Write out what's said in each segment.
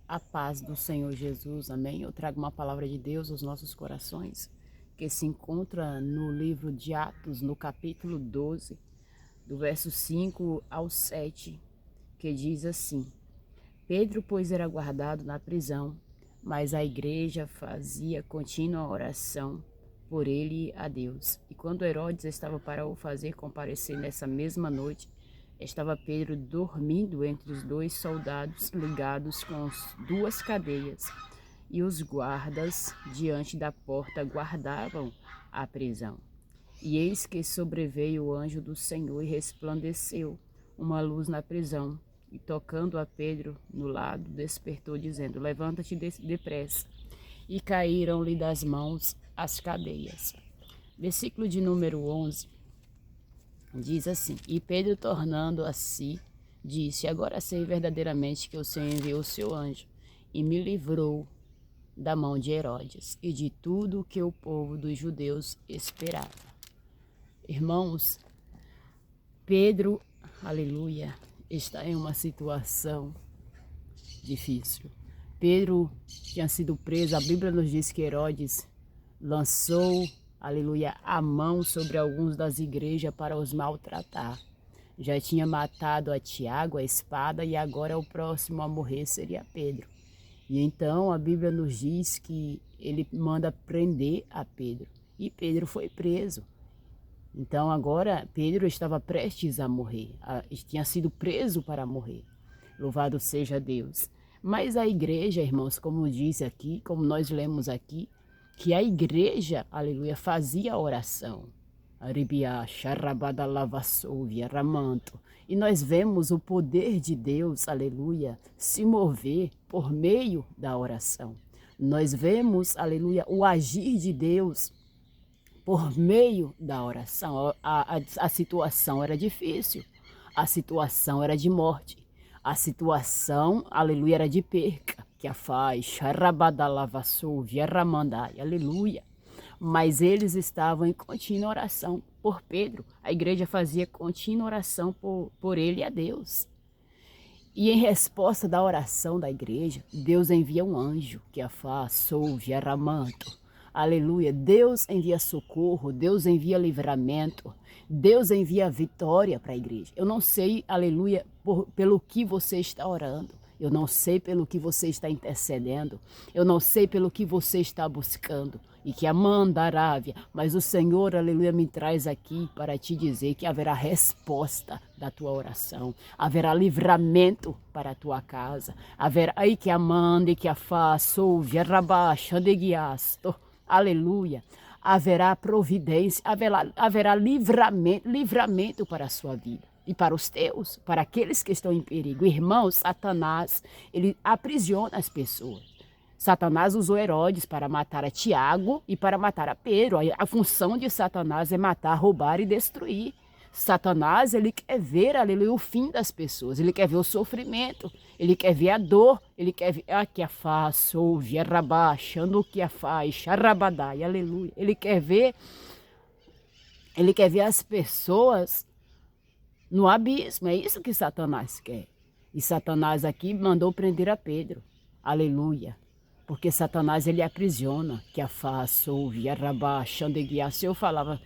A paz do Senhor Jesus, amém? Eu trago uma palavra de Deus aos nossos corações, que se encontra no livro de Atos, no capítulo 12, do verso 5 ao 7, que diz assim: Pedro, pois, era guardado na prisão, mas a igreja fazia contínua oração por ele a Deus. E quando Herodes estava para o fazer comparecer nessa mesma noite, estava Pedro dormindo entre os dois soldados ligados com duas cadeias, e os guardas diante da porta guardavam a prisão. E eis que sobreveio o anjo do Senhor e resplandeceu uma luz na prisão, e tocando a Pedro no lado, despertou, dizendo: Levanta-te depressa. E caíram-lhe das mãos as cadeias. Versículo de número 11. Diz assim: E Pedro, tornando a si, disse: Agora sei verdadeiramente que o Senhor enviou o seu anjo e me livrou da mão de Herodes e de tudo o que o povo dos judeus esperava. Irmãos, Pedro, aleluia, está em uma situação difícil. Pedro tinha sido preso. A Bíblia nos diz que Herodes lançou, aleluia, a mão sobre alguns das igrejas para os maltratar. Já tinha matado a Tiago, a espada, e agora o próximo a morrer seria Pedro. E então a Bíblia nos diz que ele manda prender a Pedro. E Pedro foi preso. Então agora Pedro estava prestes a morrer, tinha sido preso para morrer. Louvado seja Deus. Mas a igreja, irmãos, como diz aqui, como nós lemos aqui, que a igreja, aleluia, fazia oração. E nós vemos o poder de Deus, aleluia, se mover por meio da oração. Nós vemos, aleluia, o agir de Deus por meio da oração. A situação era difícil, a situação era de morte, a situação, aleluia, era de perca, que a faz, aleluia. Mas eles estavam em contínua oração por Pedro. A igreja fazia contínua oração por ele e a Deus. E em resposta da oração da igreja, Deus envia um anjo, que a faz, aleluia. Deus envia socorro, Deus envia livramento, Deus envia vitória para a igreja. Eu não sei, aleluia, pelo que você está orando. Eu não sei pelo que você está intercedendo. Eu não sei pelo que você está buscando. E que a mandarávia. Mas o Senhor, aleluia, me traz aqui para te dizer que haverá resposta da tua oração. Haverá livramento para a tua casa. Haverá aí que a mande, que a faça, ouve, arrabaxa, de guiasto. Aleluia. Haverá providência, haverá livramento para a sua vida. E para os teus, para aqueles que estão em perigo. Irmãos, Satanás, ele aprisiona as pessoas. Satanás usou Herodes para matar a Tiago e para matar a Pedro. A função de Satanás é matar, roubar e destruir. Satanás, ele quer ver, aleluia, o fim das pessoas. Ele quer ver o sofrimento. Ele quer ver a dor. Ele quer ver que a faz, ouve, arrabaixando o que a faz, arrabadai, aleluia. Ele quer ver as pessoas no abismo. É isso que Satanás quer. E Satanás aqui mandou prender a Pedro. Aleluia. Porque Satanás, ele aprisiona, que a faça, ouve, arrabaixando e guiar. Se eu falava,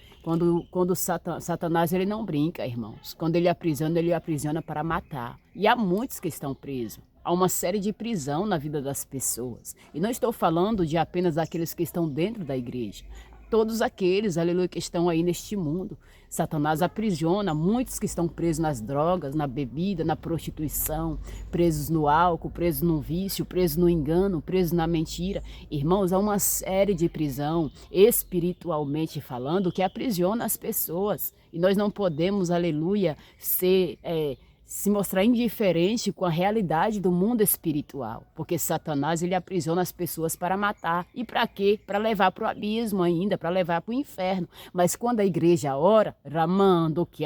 quando Satanás, ele não brinca, irmãos. Quando ele aprisiona para matar. E há muitos que estão presos. Há uma série de prisão na vida das pessoas. E não estou falando de apenas aqueles que estão dentro da igreja. Todos aqueles, aleluia, que estão aí neste mundo. Satanás aprisiona muitos que estão presos nas drogas, na bebida, na prostituição, presos no álcool, presos no vício, presos no engano, presos na mentira. Irmãos, há uma série de prisão, espiritualmente falando, que aprisiona as pessoas. E nós não podemos, aleluia, se mostrar indiferente com a realidade do mundo espiritual. Porque Satanás, ele aprisiona as pessoas para matar. E para quê? Para levar para o abismo ainda, para levar para o inferno. Mas quando a igreja ora, ramando que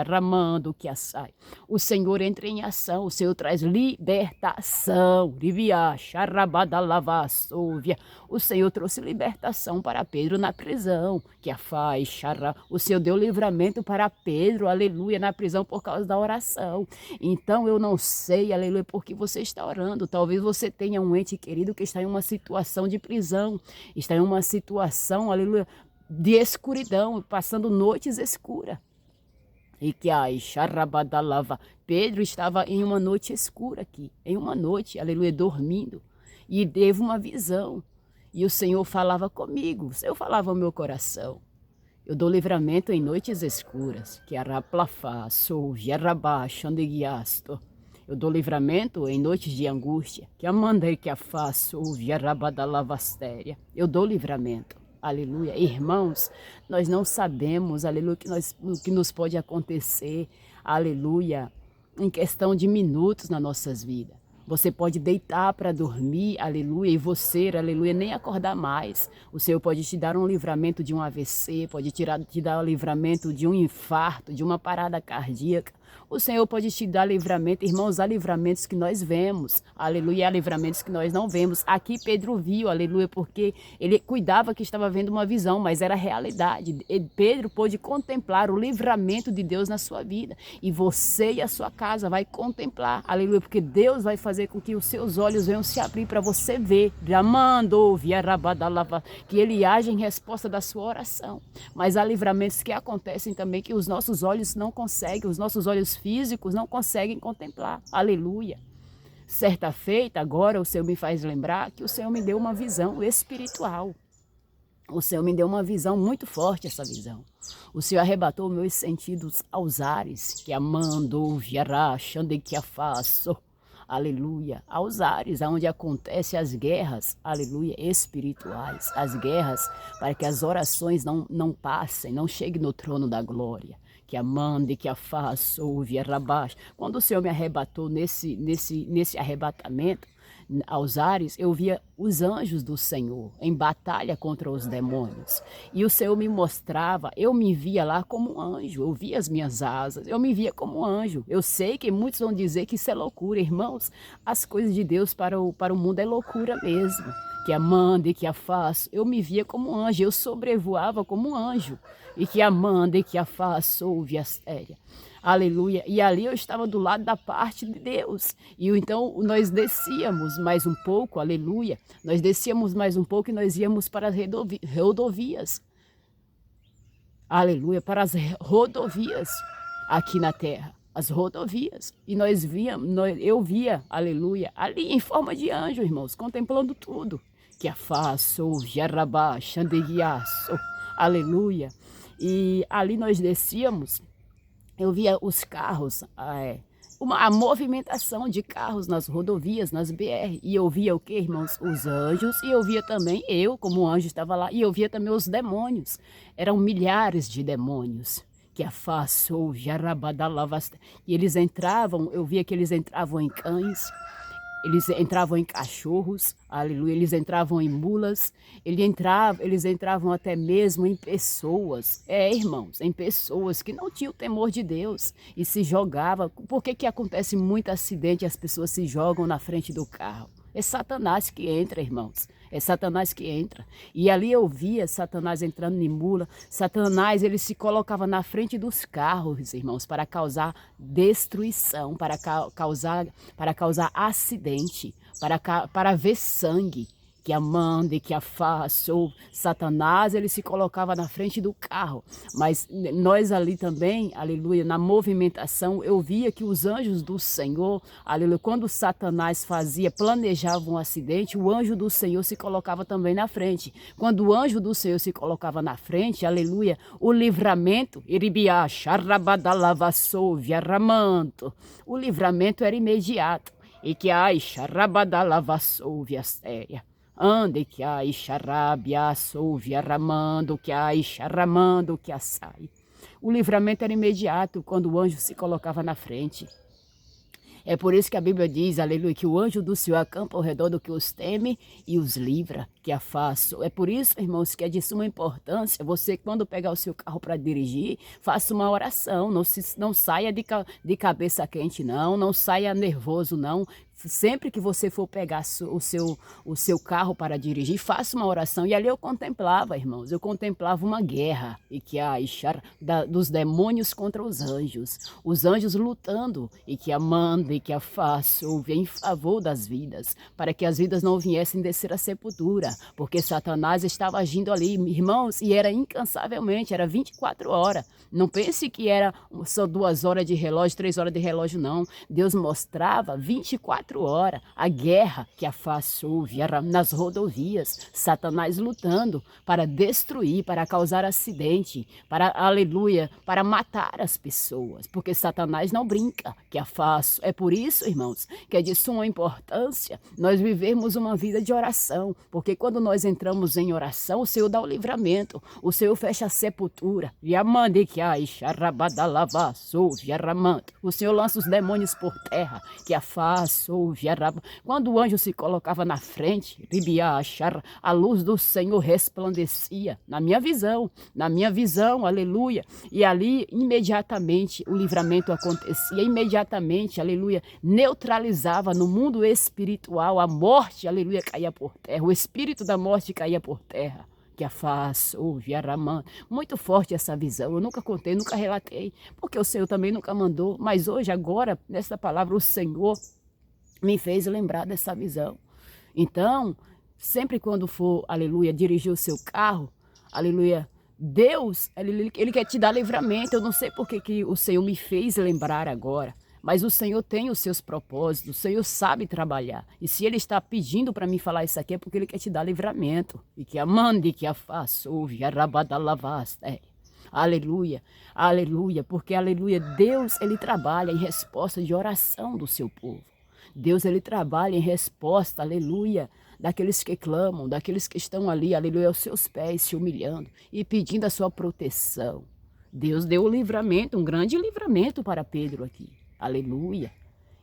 ramando que sai, o Senhor entra em ação, o Senhor traz libertação. O Senhor trouxe libertação para Pedro na prisão, que a faz. O Senhor deu livramento para Pedro, aleluia, aleluia, na prisão por causa da oração. Então eu não sei, aleluia, por que você está orando. Talvez você tenha um ente querido que está em uma situação de prisão, está em uma situação, aleluia, de escuridão, passando noites escuras. E que a Xarabadalava, Pedro estava em uma noite escura aqui, em uma noite, aleluia, dormindo, e teve uma visão. E o Senhor falava comigo, o Senhor falava ao meu coração. Eu dou livramento em noites escuras, que araplafá, sou, gerabá, xandeguiasto. Eu dou livramento em noites de angústia, que amandei que a faço, gerabadalavastéria. Eu dou livramento. Aleluia. Irmãos, nós não sabemos, aleluia, o que nos pode acontecer, aleluia, em questão de minutos nas nossas vidas. Você pode deitar para dormir, aleluia, e você, aleluia, nem acordar mais. O Senhor pode te dar um livramento de um AVC, pode te dar um livramento de um infarto, de uma parada cardíaca. O Senhor pode te dar livramento, irmãos, há livramentos que nós vemos, aleluia, há livramentos que nós não vemos. Aqui Pedro viu, aleluia, porque ele cuidava que estava vendo uma visão, mas era realidade. Pedro pôde contemplar o livramento de Deus na sua vida. E você e a sua casa vai contemplar, aleluia, porque Deus vai fazer com que os seus olhos venham se abrir para você ver, que Ele age em resposta da sua oração. Mas há livramentos que acontecem também que os nossos olhos não conseguem, os nossos olhos físicos não conseguem contemplar. Aleluia. Certa feita, agora o Senhor me faz lembrar que o Senhor me deu uma visão espiritual. O Senhor me deu uma visão muito forte, essa visão. O Senhor arrebatou meus sentidos aos ares, que amando, viará, xande que a faço. Aleluia, aos ares, onde acontecem as guerras, aleluia, espirituais. As guerras para que as orações não passem, não cheguem no trono da glória. Que a mande, que a faça, ouve, arrabaixo. Quando o Senhor me arrebatou nesse arrebatamento, aos ares, eu via os anjos do Senhor em batalha contra os demônios. E o Senhor me mostrava, eu me via lá como um anjo, eu via as minhas asas, eu me via como um anjo. Eu sei que muitos vão dizer que isso é loucura, irmãos. As coisas de Deus para o mundo é loucura mesmo. Que a mande, que a faço, eu me via como um anjo, eu sobrevoava como um anjo. E que a mande, que a faço, ouve a séria. Aleluia. E ali eu estava do lado da parte de Deus. E então nós descíamos mais um pouco, aleluia. Nós descíamos mais um pouco e nós íamos para as rodovias. Aleluia, para as rodovias aqui na terra. As rodovias. E eu via, aleluia, ali em forma de anjo, irmãos, contemplando tudo. Que a faço, jarabá, xandeguiaço, aleluia. E ali nós descíamos, eu via os carros, a movimentação de carros nas rodovias, nas BR. E eu via o que, irmãos? Os anjos. E eu via também, eu como anjo estava lá, e eu via também os demônios. Eram milhares de demônios. Que a faço, jarabadalavas. E eles entravam, eu via que eles entravam em cães. Eles entravam em cachorros, aleluia, eles entravam em mulas, eles entravam até mesmo em pessoas, irmãos, em pessoas que não tinham temor de Deus e se jogavam. Por que acontece muito acidente e as pessoas se jogam na frente do carro? É Satanás que entra, irmãos. É Satanás que entra. E ali eu via Satanás entrando em mula. Satanás, ele se colocava na frente dos carros, irmãos, para causar destruição, para causar acidente, para ver sangue. Que a mande, que a faça, ou Satanás, ele se colocava na frente do carro. Mas nós ali também, aleluia, na movimentação, eu via que os anjos do Senhor, aleluia, quando Satanás planejava um acidente, o anjo do Senhor se colocava também na frente. Quando o anjo do Senhor se colocava na frente, aleluia, o livramento, iribiá, charrabadalavassou, viaramanto, o livramento era imediato. E que ai, charrabadalavassou, viastéria. Ande que a ixarabia souvia ramando, que a ixaramando, que a sai. O livramento era imediato quando o anjo se colocava na frente. É por isso que a Bíblia diz, aleluia, que o anjo do Senhor acampa ao redor do que os teme e os livra, que a faço. É por isso, irmãos, que é de suma importância você, quando pegar o seu carro para dirigir, faça uma oração, não saia de cabeça quente, não saia nervoso, não. Sempre que você for pegar o seu carro para dirigir, faça uma oração. E ali eu contemplava, irmãos, eu contemplava uma guerra e que dos demônios contra os anjos lutando e que a manda e que a face ouve em favor das vidas, para que as vidas não viessem descer à sepultura, porque Satanás estava agindo ali, irmãos, e era incansavelmente, era 24 horas. Não pense que era só 2 horas de relógio, 3 horas de relógio, não. Deus mostrava 24 horas a guerra que a face ouve nas rodovias, Satanás lutando para destruir, para causar acidente, para, aleluia, para matar as pessoas, porque Satanás não brinca, que a face. É por isso, irmãos, que é de suma importância nós vivermos uma vida de oração, porque quando nós entramos em oração, o Senhor dá o livramento, o Senhor fecha a sepultura, e a mande que o Senhor lança os demônios por terra, que a face ouve. Quando o anjo se colocava na frente, a luz do Senhor resplandecia na minha visão, aleluia. E ali, imediatamente, o livramento acontecia, imediatamente, aleluia, neutralizava no mundo espiritual a morte, aleluia, caía por terra, o espírito da morte caía por terra. Que a face ouve, muito forte essa visão, eu nunca contei, nunca relatei, porque o Senhor também nunca mandou, mas hoje, agora, nessa palavra, o Senhor me fez lembrar dessa visão. Então, sempre quando for, aleluia, dirigir o seu carro, aleluia, Deus, ele quer te dar livramento. Eu não sei porque que o Senhor me fez lembrar agora, mas o Senhor tem os seus propósitos, o Senhor sabe trabalhar. E se Ele está pedindo para mim falar isso aqui, é porque Ele quer te dar livramento. E que a mande, que a faça, ouve, a rabadalavasta. Aleluia, aleluia, porque, aleluia, Deus, Ele trabalha em resposta de oração do seu povo. Deus, Ele trabalha em resposta, aleluia, daqueles que clamam, daqueles que estão ali, aleluia, aos seus pés, se humilhando e pedindo a sua proteção. Deus deu o livramento, um grande livramento para Pedro aqui. Aleluia.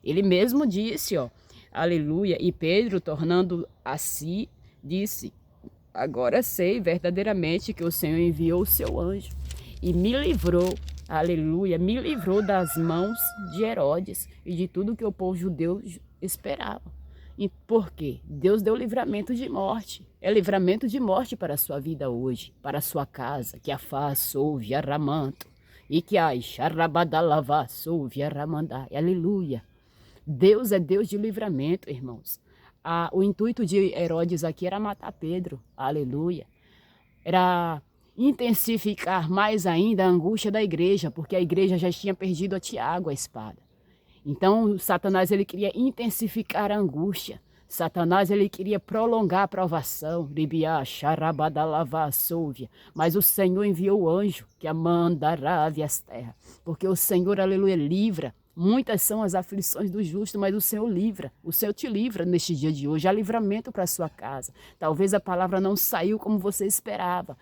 Ele mesmo disse, ó, aleluia. E Pedro, tornando a si, disse: agora sei verdadeiramente que o Senhor enviou o seu anjo e me livrou, aleluia, me livrou das mãos de Herodes e de tudo que o povo judeu esperava. E por quê? Deus deu livramento de morte. É livramento de morte para a sua vida hoje, para a sua casa, que a face ouve, arramanto. E que ai, xarabadalavá, souve, arramandai. Aleluia. Deus é Deus de livramento, irmãos. O intuito de Herodes aqui era matar Pedro. Aleluia. Era intensificar mais ainda a angústia da igreja, porque a igreja já tinha perdido a Tiago, a espada. Então, Satanás, ele queria intensificar a angústia. Satanás, ele queria prolongar a provação, mas o Senhor enviou o anjo que a mandará as terras, porque o Senhor, aleluia, livra. Muitas são as aflições do justo, mas o Senhor livra, o Senhor te livra neste dia de hoje, há livramento para a sua casa. Talvez a palavra não saiu como você esperava,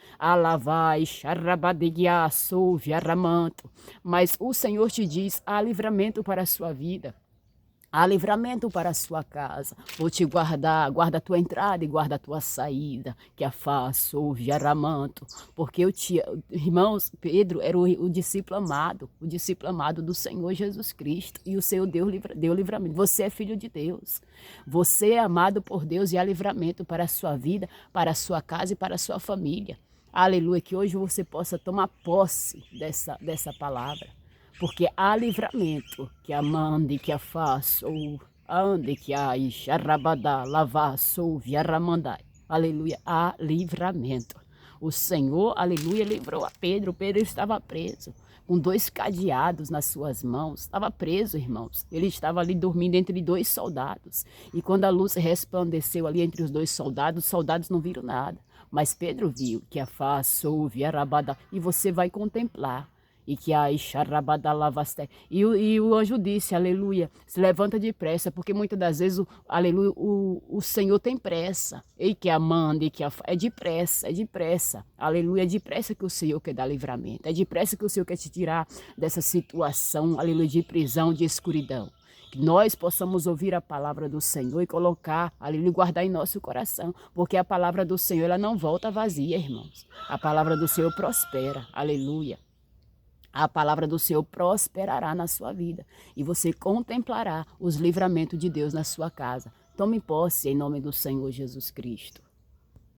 mas o Senhor te diz, há livramento para a sua vida. Há livramento para a sua casa. Vou te guardar, guarda a tua entrada e guarda a tua saída, que a face ouve, aramanto. Porque irmãos, Pedro era o discípulo amado do Senhor Jesus Cristo. E o Senhor deu livramento. Você é filho de Deus. Você é amado por Deus e há livramento para a sua vida, para a sua casa e para a sua família. Aleluia, que hoje você possa tomar posse dessa palavra. Porque há livramento, que a mande, que a faça, ou ande, que a xarabadá, lavá, souve, arramandai. Aleluia, há livramento. O Senhor, aleluia, livrou a Pedro. Pedro estava preso, com 2 cadeados nas suas mãos. Estava preso, irmãos. Ele estava ali dormindo entre 2 soldados. E quando a luz resplandeceu ali entre os 2 soldados, os soldados não viram nada. Mas Pedro viu que a face, ouve, arrabadá, e você vai contemplar. E que a xarabadalavaste. E o anjo disse, aleluia, se levanta depressa, porque muitas das vezes, aleluia, o Senhor tem pressa. E que a manda, é depressa, aleluia, é depressa que o Senhor quer dar livramento. É depressa que o Senhor quer te tirar dessa situação, aleluia, de prisão, de escuridão. Que nós possamos ouvir a palavra do Senhor e colocar, aleluia, guardar em nosso coração. Porque a palavra do Senhor, ela não volta vazia, irmãos. A palavra do Senhor prospera, aleluia. A palavra do Senhor prosperará na sua vida e você contemplará os livramentos de Deus na sua casa. Tome posse em nome do Senhor Jesus Cristo.